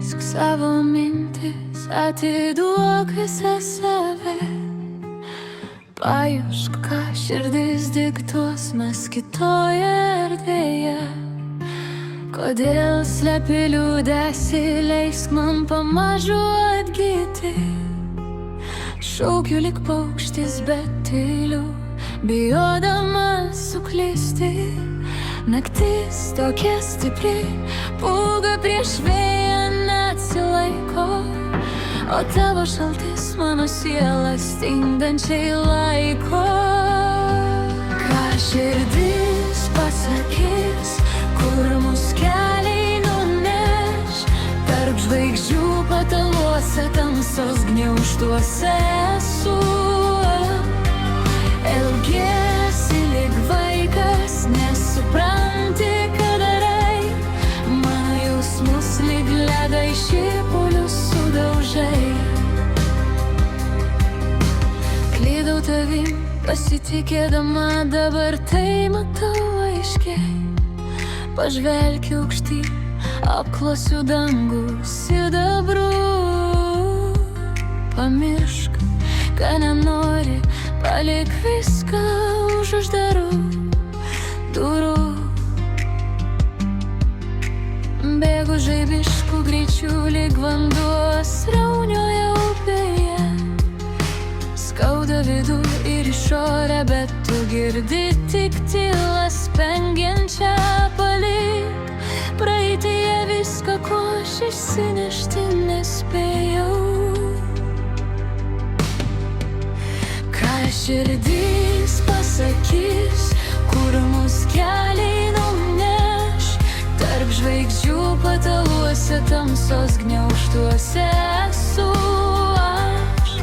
Leisk savo mintis, atiduok visą save. Pajusk, ką širdis diktuos, mes kitoje erdvėje. Kodėl slepi liūdesį, leisk man pamažu atgyti. Šaukiu lyg paukštis, bet tyliu, bijodama suklysti. Naktis tokia stipri, pūga prieš vėją neatsilaiko, o tavo šaltis mano sielą stingdančiai laiko. Ką širdis pasakys, kur mus keliai nuneš, tarp žvaigždžių pataluose, tamsos gniaužtuose esu. Elgiesi lyg vaikas, nesupranti, ką darai, mano jausmus lyg ledą į šipulius sudaužai. Klydau tavim, pasitikėdama, dabar tai matau aiškiai. Pažvelk aukštyn, apklosiu dangų sidabru. Pamiršk, ką nenori, palik viską už uždarų durų. Bėgu žaibišku greičiu, lyg vanduo sraunioje upėje. Skauda vidų ir išorę, bet tu girdi tik tylą spengiančią. Palik praeityje viską, ko aš išsinešti nespėjau. Širdis pasakys, kur mus keliai nuneš, tarp žvaigždžių pataluose, tamsos gniaužtuose esu aš.